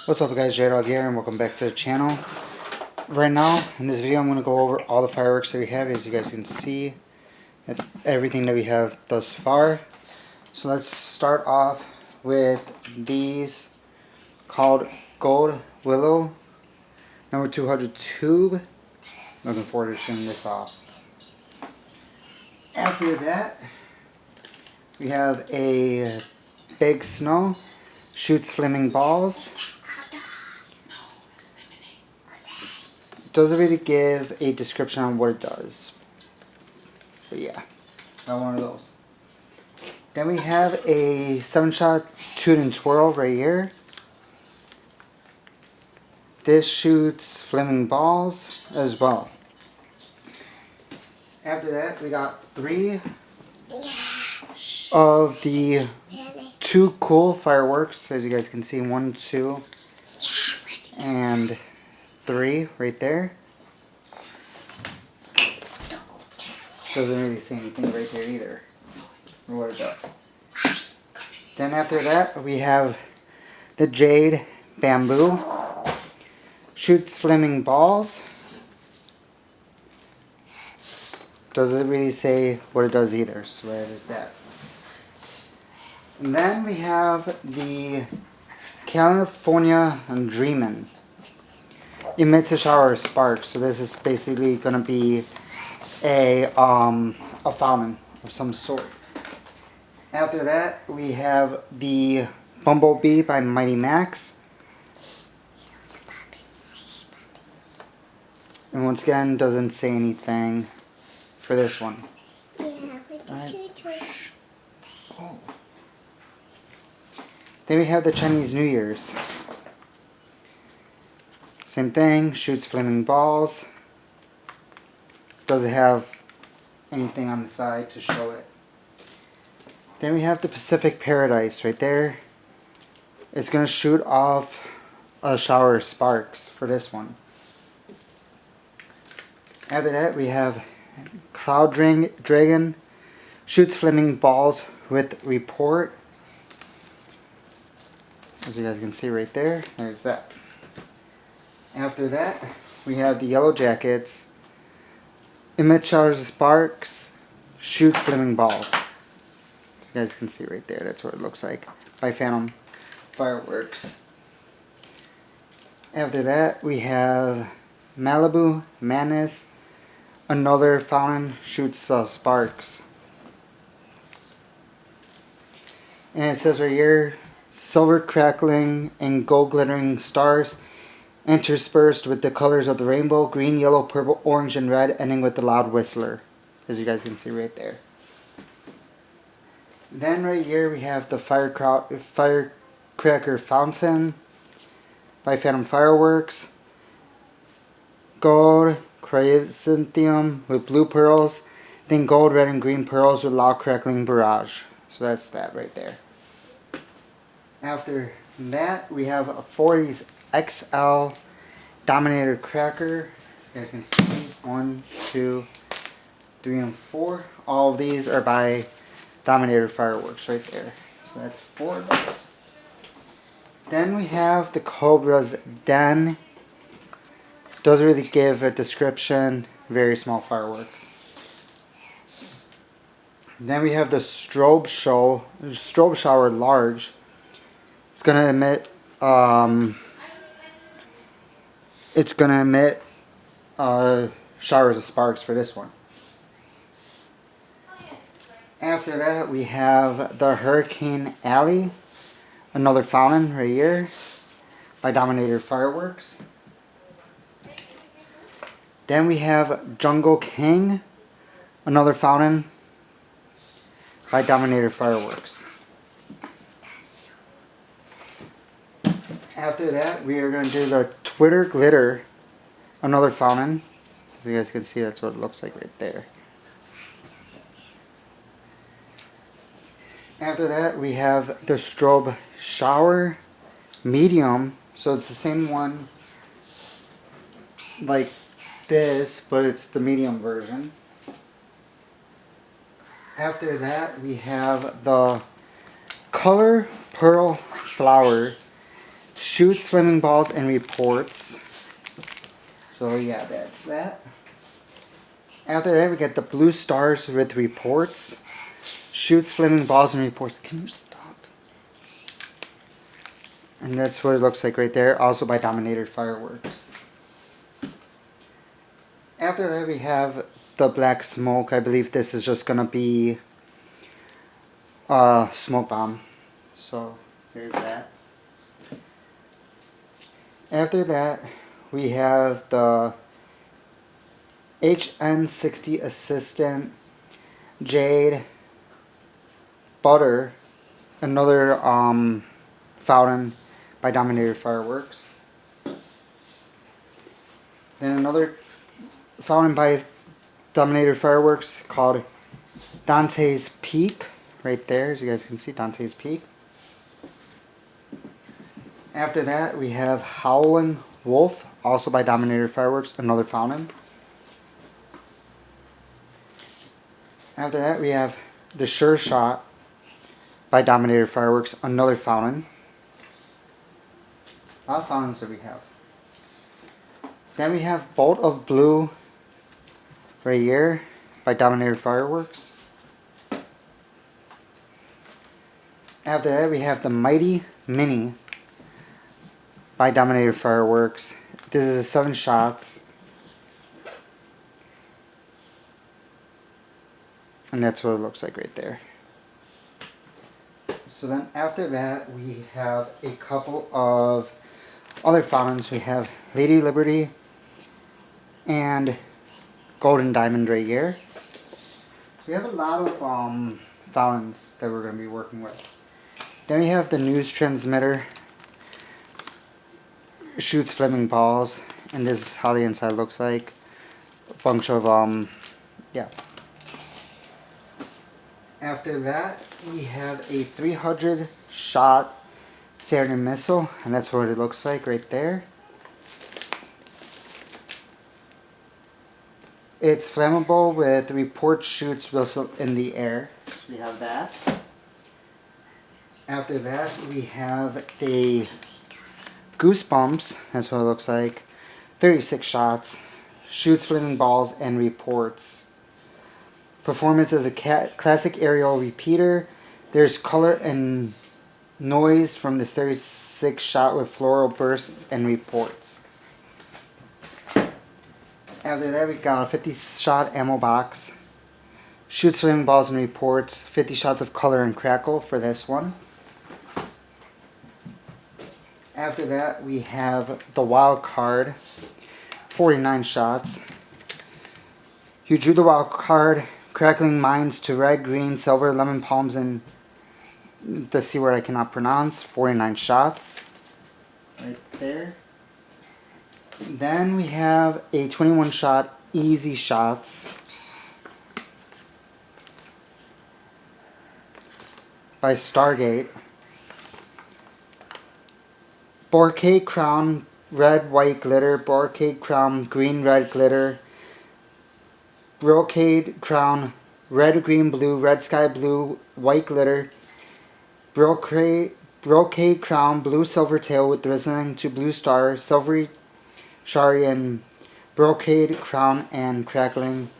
What's up guys, J-Dog here and welcome back to the channel. Right now, in this video I'm going to go over all the fireworks that we have. As you guys can see, that's everything that we have thus far. So let's start off with these called Gold Willow number 200 tube. Looking forward to showing this off. After that, we have a Big Snow, shoots flaming balls. Doesn't really give a description on what it does, but yeah, got one of those. Then we have a 7-shot toot and twirl right here. This shoots flaming balls as well. After that, we got 3 of the Too Cool fireworks. As you guys can see, 1, 2, and 3 right there. Doesn't really say anything right there either, or what it does. Then after that, we have the Jade Bamboo, shoots flaming balls. Doesn't really say what it does either, so there's that. And then we have the California Dreamin', emits a shower of sparks. So this is basically gonna be a fountain of some sort. After that, we have the Bumblebee by Mighty Max. And once again, doesn't say anything for this one. Oh. Then we have the Chinese New Year's. Same thing, shoots flaming balls. Doesn't have anything on the side to show it. Then we have the Pacific Paradise right there. It's going to shoot off a shower of sparks for this one. After that, we have Cloud Dragon, shoots flaming balls with report. As you guys can see right there, there's that. After that, we have the Yellow Jackets, emit showers of sparks, shoots flaming balls. As you guys can see right there, that's what it looks like by Phantom Fireworks. After that, we have Malibu Madness, another fountain, shoots sparks. And it says right here, silver crackling and gold glittering stars interspersed with the colors of the rainbow, green, yellow, purple, orange, and red, ending with the loud whistler, as you guys can see right there. Then right here we have the Firecracker Fountain by Phantom Fireworks, gold chrysanthemum with blue pearls, then gold, red, and green pearls with loud crackling barrage. So that's that right there. After that, we have a 40s XL Dominator Cracker. You guys can see 1, 2, 3, and 4. All of these are by Dominator Fireworks right there. So that's 4 of those. Then we have the Cobra's Den. Doesn't really give a description. Very small firework. Then we have the Strobe Shower Large. It's gonna emit showers of sparks for this one. After that, we have the Hurricane Alley, another fountain right here by Dominator Fireworks. Then we have Jungle King, another fountain by Dominator Fireworks. After that, we are going to do the Twitter Glitter, another fountain. As you guys can see, that's what it looks like right there. After that, we have the Strobe Shower Medium. So it's the same one like this, but it's the medium version. After that, we have the Color Pearl Flower shoots flaming balls and reports. So yeah, that's that. After that, we get the blue stars with reports. Shoots flaming balls and reports. Can you stop? And that's what it looks like right there. Also by Dominator Fireworks. After that, we have the black smoke. I believe this is just gonna be a smoke bomb. So there's that. After that, we have the HN60 Assistant Jade Butter, another fountain by Dominator Fireworks. Then another fountain by Dominator Fireworks called Dante's Peak, right there, as you guys can see, Dante's Peak. After that, we have Howling Wolf, also by Dominator Fireworks, another fountain. After that, we have the Sure Shot by Dominator Fireworks, another fountain. A lot of fountains that we have. Then we have Bolt of Blue right here by Dominator Fireworks. After that, we have the Mighty Mini by Dominator Fireworks. This is a 7 shots. And that's what it looks like right there. So then after that, we have a couple of other fountains. We have Lady Liberty and Golden Diamond right here. We have a lot of fountains that we're going to be working with. Then we have the news transmitter. Shoots flaming balls. And this is how the inside looks like. A bunch of, yeah. After that, we have a 300 shot Saturn missile, and that's what it looks like right there. It's flammable with report shoots whistle in the air. So we have that. After that, we have the Goosebumps, that's what it looks like. 36 shots, shoots flaming balls and reports. Performance as a classic aerial repeater. There's color and noise from this 36 shot with floral bursts and reports. After that, we got a 50 shot ammo box. Shoots flaming balls and reports. 50 shots of color and crackle for this one. After that, we have the wild card. 49 shots. You drew the wild card. Crackling mines to red, green, silver, lemon palms, and the C word I cannot pronounce. 49 shots. Right there. Then we have a 21 shot easy shots by Stargate. Brocade crown, red, white glitter. Brocade crown, green, red glitter. Brocade crown, red, green, blue, red sky blue, white glitter. Brocade crown, blue silver tail with listening to blue star, silvery shari, and brocade crown and crackling.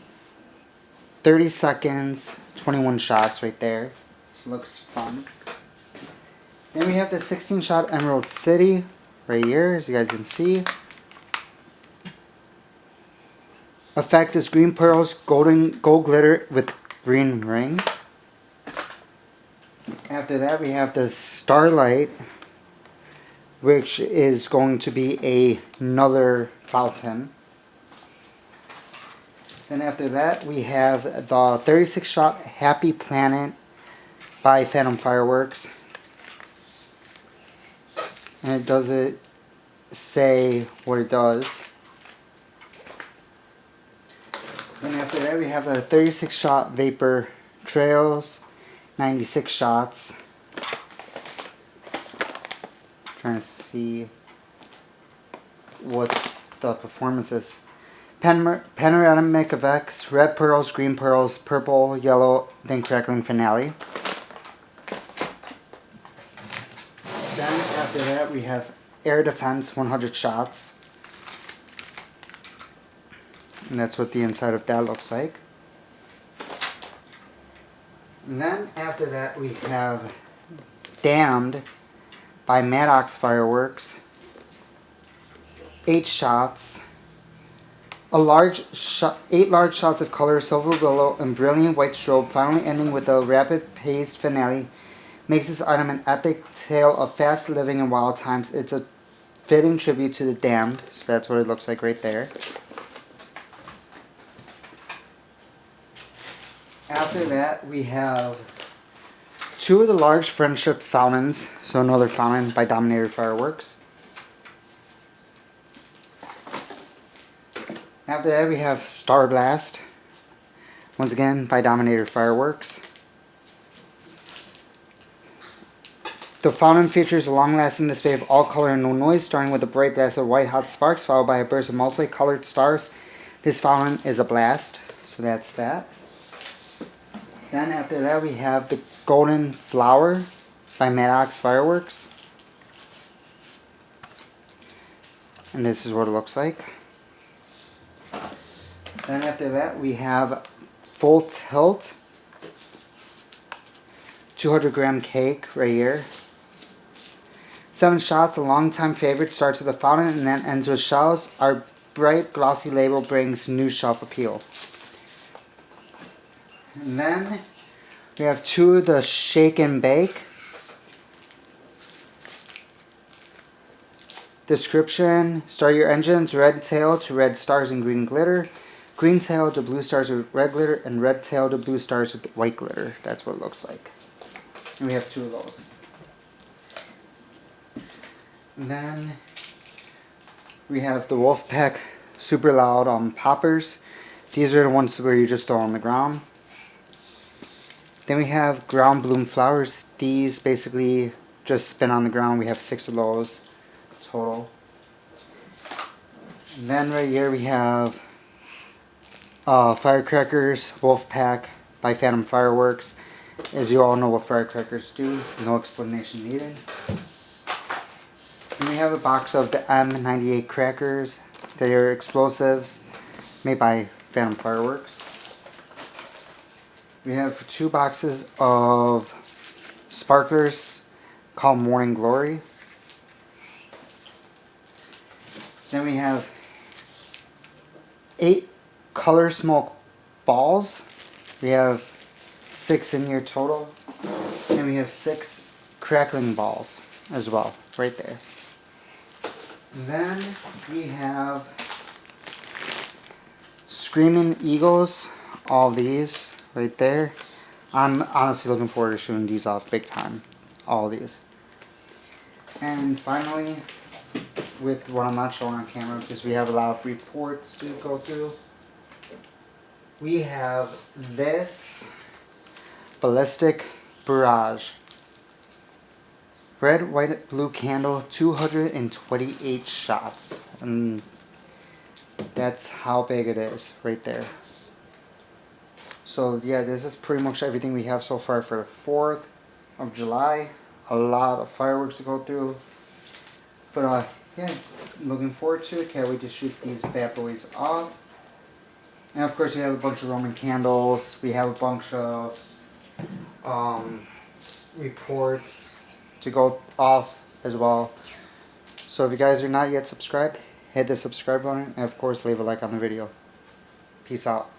30 seconds, 21 shots right there. So looks fun. Then we have the 16 shot Emerald City right here, as you guys can see. Effect is green pearls, gold glitter with green ring. After that, we have the Starlight, which is going to be another fountain. Then after that, we have the 36 shot Happy Planet by Phantom Fireworks. And it doesn't say what it does. Then after that, we have a 36 shot Vapor Trails, 96 shots. Trying to see what the performance is. Panoramic effects, red pearls, green pearls, purple, yellow, then crackling finale. Then after that, we have air defense 100 shots. And that's what the inside of that looks like. And then after that we have Damned by Maddox Fireworks. 8 shots. 8 large shots of color, silver willow, and brilliant white strobe, finally ending with a rapid-paced finale, makes this item an epic tale of fast living and wild times. It's a fitting tribute to the Damned, so that's what it looks like right there. After that, we have 2 of the large Friendship fountains, so another fountain by Dominator Fireworks. After that, we have Star Blast, once again by Dominator Fireworks. The fountain features a long-lasting display of all color and no noise, starting with a bright blast of white-hot sparks, followed by a burst of multicolored stars. This fountain is a blast, so that's that. Then after that, we have the Golden Flower by Maddox Fireworks. And this is what it looks like. Then after that, we have Full Tilt 200-gram cake right here. 7 shots, a long-time favorite, starts with a fountain and then ends with shells. Our bright, glossy label brings new shelf appeal. And then we have 2 of the Shake and Bake. Description: start your engines, red tail to red stars and green glitter. Green tail to blue stars with red glitter, and red tail to blue stars with white glitter. That's what it looks like. And we have 2 of those. And then we have the Wolfpack Super Loud poppers. These are the ones where you just throw on the ground. Then we have Ground Bloom Flowers. These basically just spin on the ground. We have 6 of those total. And then right here we have Firecrackers Wolfpack by Phantom Fireworks. As you all know what firecrackers do, no explanation needed. And we have a box of the M98 crackers. They are explosives made by Phantom Fireworks. We have 2 boxes of sparklers called Morning Glory. Then we have 8 color smoke balls. We have 6 in here total. And we have 6 crackling balls as well, right there. And then we have Screaming Eagles, all these right there. I'm honestly looking forward to showing these off big time, all these. And finally, with what I'm not showing on camera because we have a lot of reports to go through, we have this Ballistic Barrage. Red, white, blue candle, 228 shots. And that's how big it is right there. So yeah, this is pretty much everything we have so far for the 4th of July. A lot of fireworks to go through. But yeah, looking forward to it. Can't wait to shoot these bad boys off. And of course we have a bunch of Roman candles. We have a bunch of reports to go off as well. So if you guys are not yet subscribed, hit the subscribe button and of course leave a like on the video. Peace out.